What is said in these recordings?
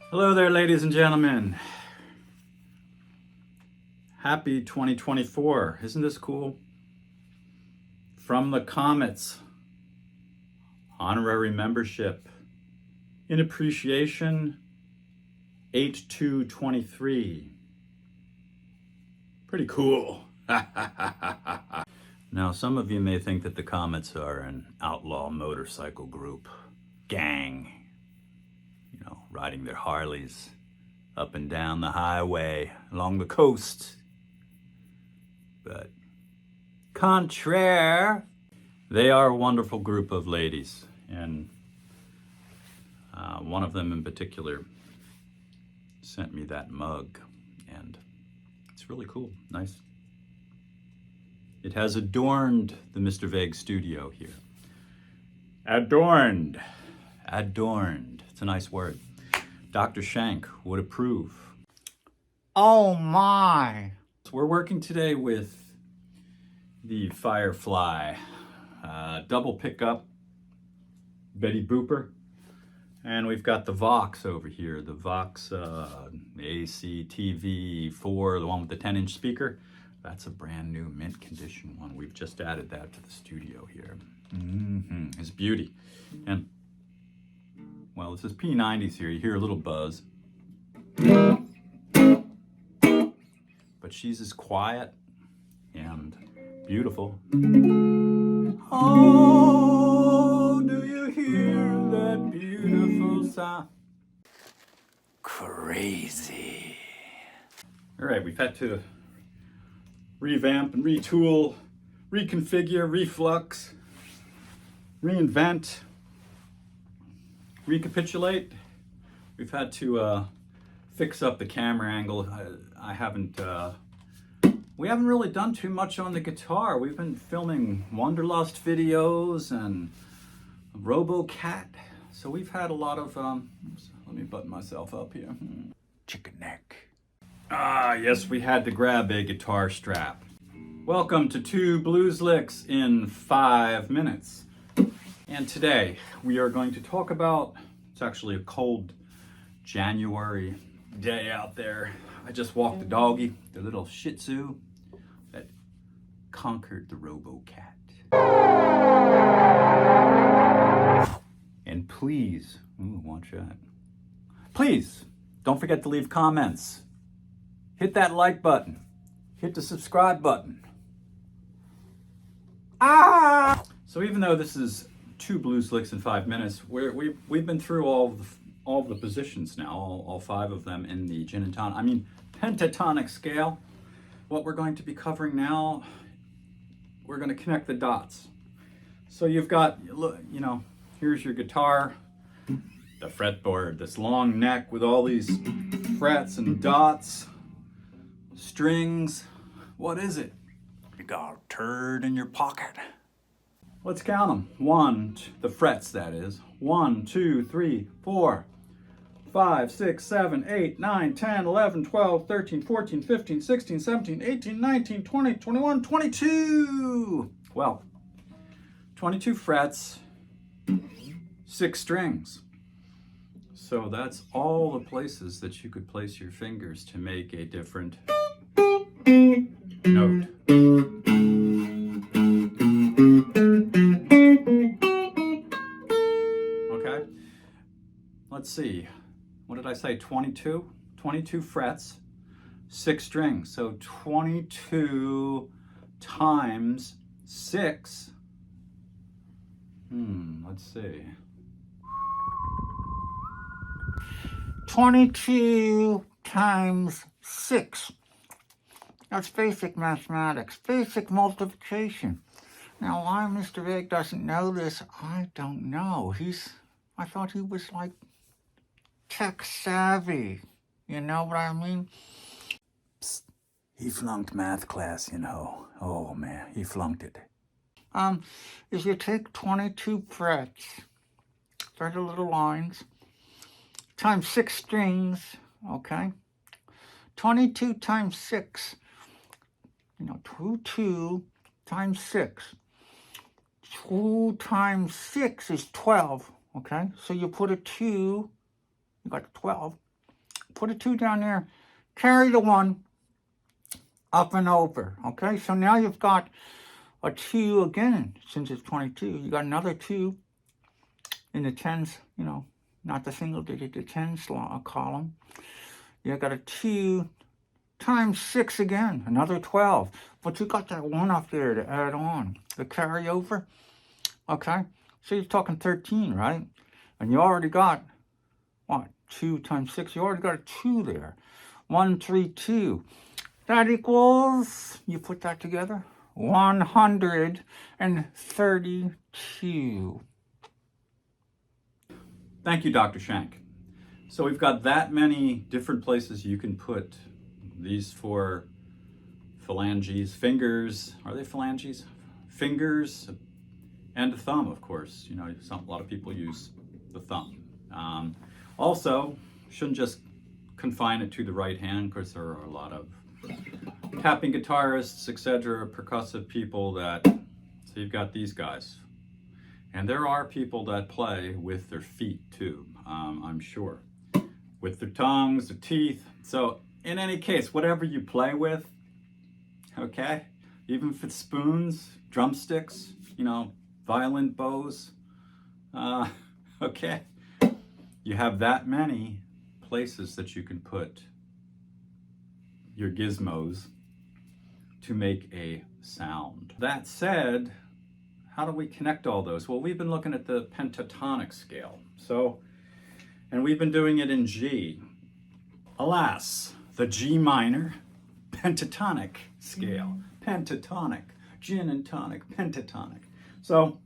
Hello there, ladies and gentlemen. Happy 2024. Isn't this cool? From the Comets, honorary membership. In appreciation, 8223. Pretty cool. Now, some of you may think that the Comets are an outlaw motorcycle group, gang, riding their Harleys up and down the highway along the coast. But contraire, they are a wonderful group of ladies, and one of them in particular sent me that mug, and it's really cool, nice. It has adorned the Mr. Vague studio here. Adorned. It's a nice word. Dr. Shank would approve. Oh my! So we're working today with the Firefly double pickup Betty Booper, and we've got the Vox over here, the Vox ACTV4, the one with the 10-inch speaker. That's a brand new mint condition one. We've just added that to the studio here. It's beauty. And well, this is P90s here. You hear a little buzz. But she's as quiet and beautiful. Oh, do you hear that beautiful sound? Crazy. All right, we've had to revamp and retool, reconfigure, reflux, reinvent, recapitulate. We've had to fix up the camera angle. We haven't really done too much on the guitar. We've been filming Wanderlust videos and RoboCat. So we've had a lot of, let me button myself up here. Chicken neck. Ah, yes, we had to grab a guitar strap. Welcome to 2 blues licks in 5 minutes. And today we are going to talk about, it's actually a cold January day out there. I just walked the doggy, the little Shih Tzu that conquered the RoboCat. And please, watch that. Please don't forget to leave comments. Hit that like button. Hit the subscribe button. So even though this is 2 blues licks in 5 minutes, we've been through all of the positions now, all 5 of them in the pentatonic scale. What we're going to be covering now, we're going to connect the dots. So you've got, here's your guitar, the fretboard, this long neck with all these frets and dots, strings. What is it? You got a turd in your pocket. Let's count them. The frets, that is. 1, 2, 3, 4, 5, 6, 7, 8, 9, 10, 11, 12, 13, 14, 15, 16, 17, 18, 19, 20, 21, 22. Well, 22 frets, 6 strings. So that's all the places that you could place your fingers to make a different note. Okay, let's see. What did I say? 22? 22 frets, 6 strings. So 22 times 6. Let's see. 22 times 6. That's basic mathematics, basic multiplication. Now, why Mr. Vague doesn't know this, I don't know. I thought he was like tech savvy. You know what I mean? Psst. He flunked math class, Oh man, he flunked it. Is you take 22 frets, thread the little lines, times 6 strings, okay? 22 times 6, 2 times 6. 2 times 6 is 12, okay? So you put a 2, you got 12. put a 2 down there, carry the 1 up and over. Okay, so now you've got a 2 again, since it's 22. You got another 2 in the tens, you know, not the single digit, the tens column. You got a 2 times 6 again, another 12. But you got that 1 up there to add on, the carryover. Okay, so you're talking 13, right? And you already got, what, 2 times 6? You already got a 2 there. 1, 3, 2. That equals, you put that together, 132. Thank you, Dr. Shank. So we've got that many different places you can put these 4 phalanges, fingers. Are they phalanges? Fingers and a thumb, of course. You know, a lot of people use the thumb. Also, shouldn't just confine it to the right hand, because there are a lot of tapping guitarists, etc., percussive people that, so you've got these guys. And there are people that play with their feet too, I'm sure. With their tongues, their teeth. So in any case, whatever you play with, okay? Even if it's spoons, drumsticks, you know, violin bows, okay? You have that many places that you can put your gizmos to make a sound. That said, how do we connect all those? Well, we've been looking at the pentatonic scale. So, and we've been doing it in G. Alas, the G minor pentatonic scale. Pentatonic, gin and tonic, pentatonic. So,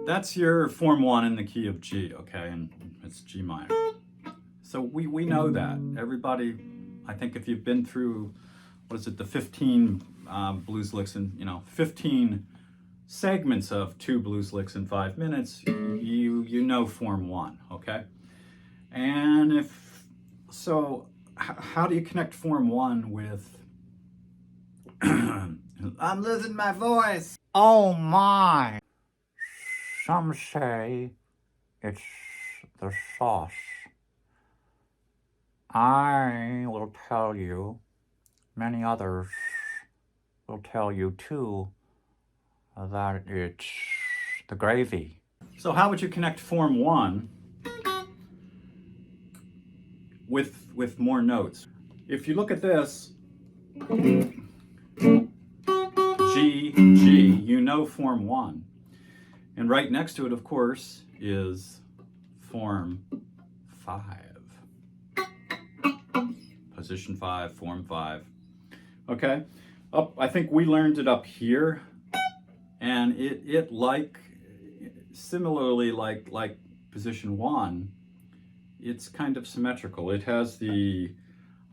that's your form 1 in the key of G, okay? And it's G minor. So we know that. Everybody, I think if you've been through, what is it, the 15 blues licks in, 15 segments of 2 blues licks in 5 minutes, you know form 1, okay? And how do you connect form 1 with, I'm losing my voice. Oh my! Some say it's the sauce. I will tell you, many others will tell you too, that it's the gravy. So how would you connect form 1 with more notes? If you look at this, G, G, you know form 1. And right next to it, of course, is form 5. Position 5, form 5. Okay, I think we learned it up here, and it similarly like position 1, it's kind of symmetrical. It has the,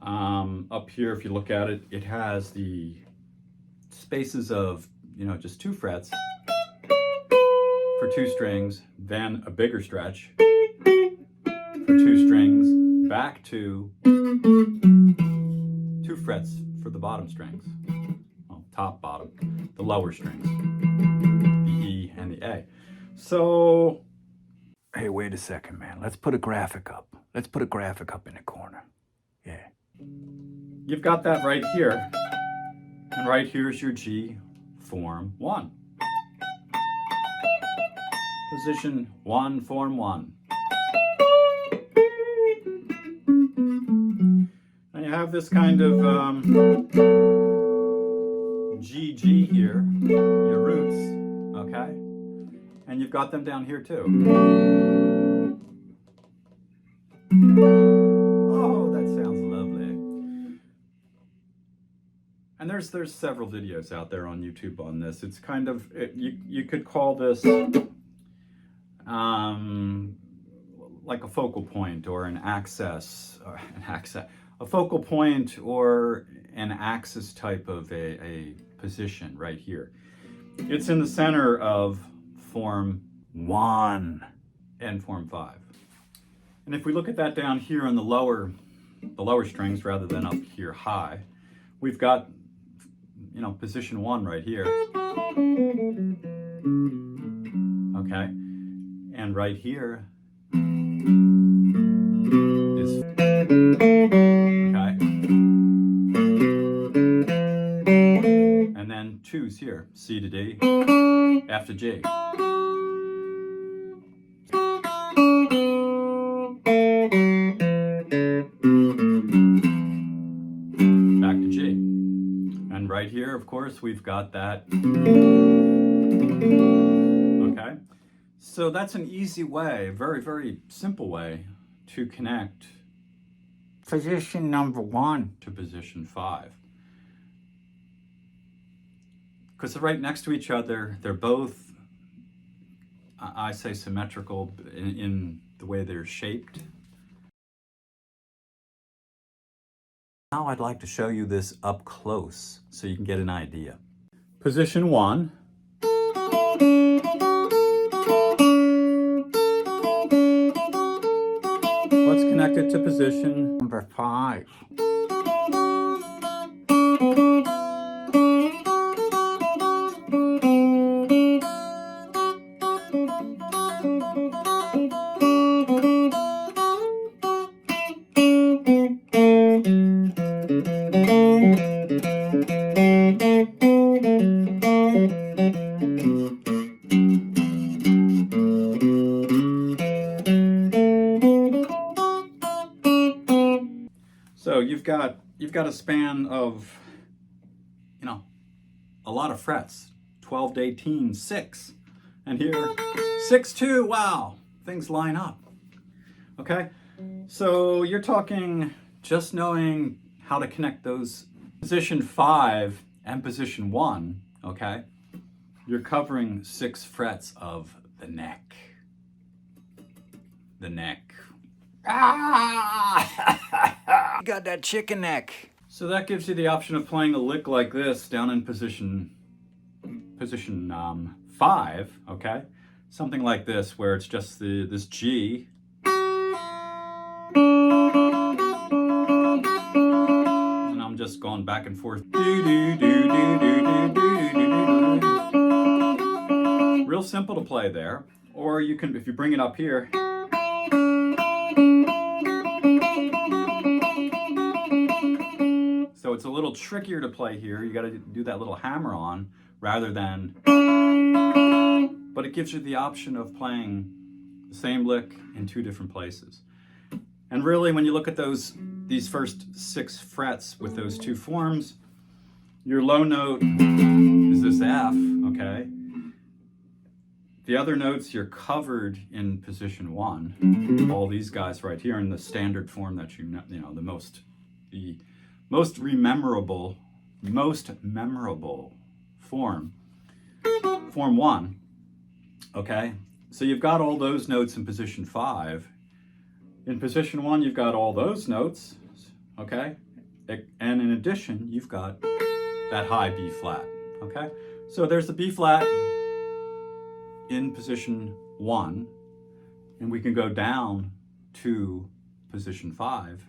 up here, if you look at it, it has the spaces of, just 2 frets for 2 strings, then a bigger stretch for 2 strings, back to 2 frets for the bottom strings. Well, top, bottom, the lower strings, the E and the A. So, Hey, wait a second, man. Let's put a graphic up. Let's put a graphic up in the corner. Yeah. you've got that right here. And right here is your G, form 1. Position 1, form 1. And you have this kind of GG here, your roots, okay? And you've got them down here too. Oh, that sounds lovely. And there's several videos out there on YouTube on this. It's kind of, you could call this like a focal point or an axis, a focal point or an axis type of a position right here. It's in the center of form 1 and form 5. And if we look at that down here on the lower strings rather than up here high, we've got, position 1 right here. okay? And right here is, okay? And then 2's here, C to D, F to G. Back to G. And right here, of course, we've got that. Okay? So that's an easy way, very, very simple way to connect position number 1 to position 5. Because they're right next to each other. They're both, I say, symmetrical in the way they're shaped. Now I'd like to show you this up close so you can get an idea. Position 1. Let's connect it to position number 5. So you've got a span of, a lot of frets, 12 to 18, 6, and here 6 2. Wow, things line up. Okay, so you're talking just knowing how to connect those position 5 and position 1. Okay, you're covering 6 frets of the neck. The neck. Ah! Got that chicken neck. So that gives you the option of playing a lick like this down in position 5, okay? Something like this where it's just this G. And I'm just going back and forth. Real simple to play there. Or you can, if you bring it up here, so it's a little trickier to play here. You got to do that little hammer on rather than, but it gives you the option of playing the same lick in 2 different places. And really, when you look at these first 6 frets with those 2 forms, your low note is this F, okay? The other notes you're covered in position 1. All these guys right here in the standard form that you know, the most memorable form 1. Okay, so you've got all those notes in position 5. In position 1, you've got all those notes. Okay, and in addition, you've got that high B flat. Okay, so there's the B flat in position 1, and we can go down to position 5.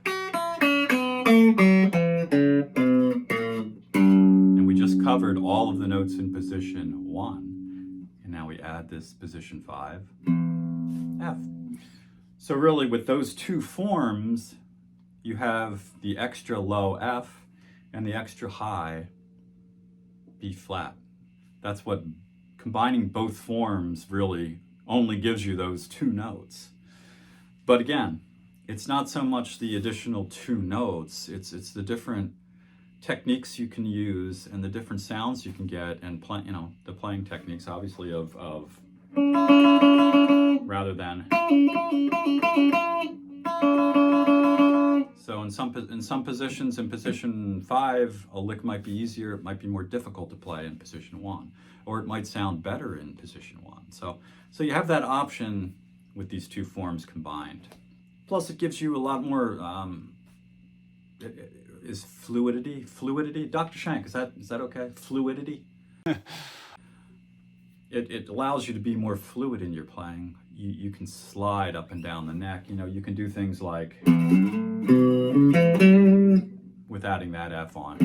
And we just covered all of the notes in position 1. And now we add this position 5, F. So really with those 2 forms, you have the extra low F and the extra high B flat. That's what combining both forms really only gives you those 2 notes. But again, it's not so much the additional 2 notes, it's the different techniques you can use and the different sounds you can get, and the playing techniques obviously of rather than. So in some positions, in position 5, a lick might be easier, it might be more difficult to play in position 1, or it might sound better in position 1. So you have that option with these 2 forms combined. Plus it gives you a lot more, is fluidity? Dr. Shank, is that okay? Fluidity? It allows you to be more fluid in your playing. You can slide up and down the neck. You can do things like, with adding that F on.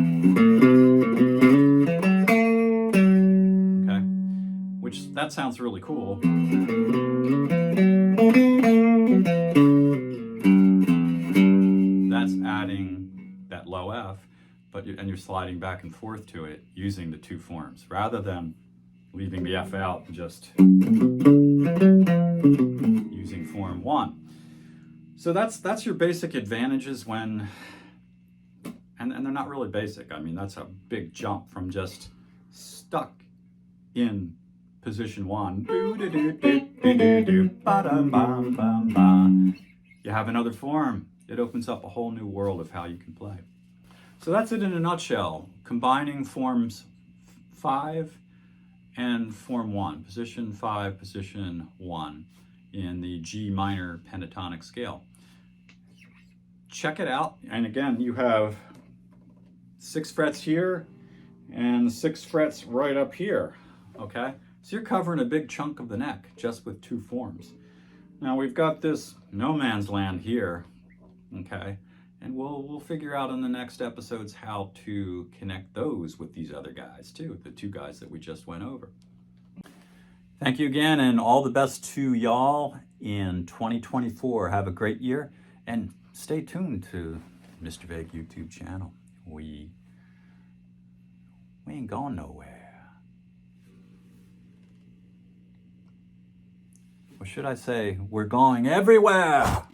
Okay? Which that sounds really cool. That's adding that low F, and you're sliding back and forth to it using the two forms, rather than leaving the F out and just using form 1. So that's your basic advantages when, and they're not really basic. I mean, that's a big jump from just stuck in position 1. You have another form. It opens up a whole new world of how you can play. So that's it in a nutshell. Combining forms 5 and form 1, position 5, position 1 in the G minor pentatonic scale. Check it out. And again, you have 6 frets here and 6 frets right up here. Okay, so you're covering a big chunk of the neck just with 2 forms. Now we've got this no man's land here. Okay, and we'll figure out in the next episodes how to connect those with these other guys too, the 2 guys that we just went over. Thank you again, and all the best to y'all in 2024. Have a great year, and stay tuned to Mr. Vague YouTube channel. We ain't going nowhere. Or should I say, we're going everywhere.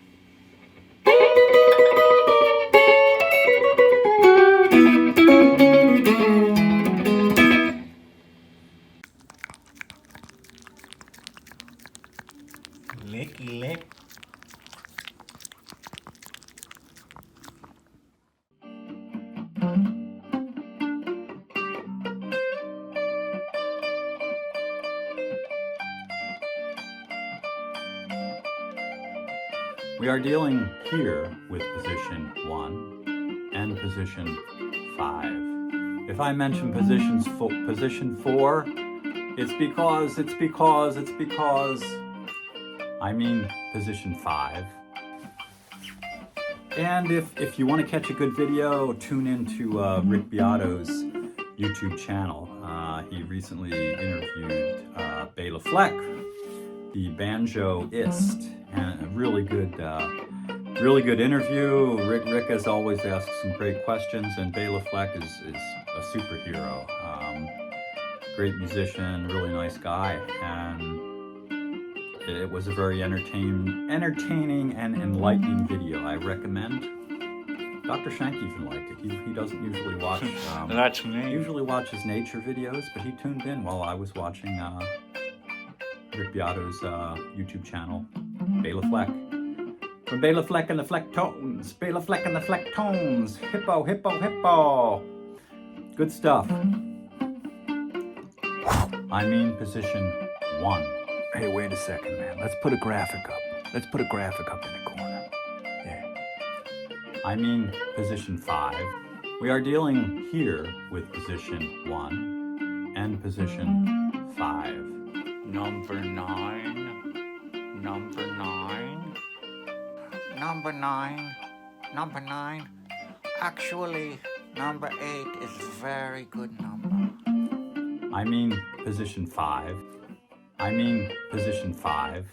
Licky lick. We are dealing here with position 1 and position 5. If I mention position 4, it's because I mean position 5. And if you want to catch a good video, tune into Rick Beato's YouTube channel. He recently interviewed Bela Fleck, the banjoist, and a really good interview. Rick as always asks some great questions, and Bela Fleck is a superhero. Great musician, really nice guy, and it was a very entertaining and enlightening video. I recommend. Dr. Shank even liked it. He doesn't usually watch. That's me. He usually watches nature videos, but he tuned in while I was watching Rick Beato's YouTube channel, Bela Fleck. From Bela Fleck and the Flecktones. Bela Fleck and the Flecktones. Hippo, hippo, hippo. Good stuff. I mean position 1. Hey, wait a second, man. Let's put a graphic up. Let's put a graphic up in the corner. Yeah. I mean position 5. We are dealing here with position 1 and position 5. Number 9. Number 9. Number 9. Number 9. Actually, number 8 is a very good number. I mean position 5. I mean position 5.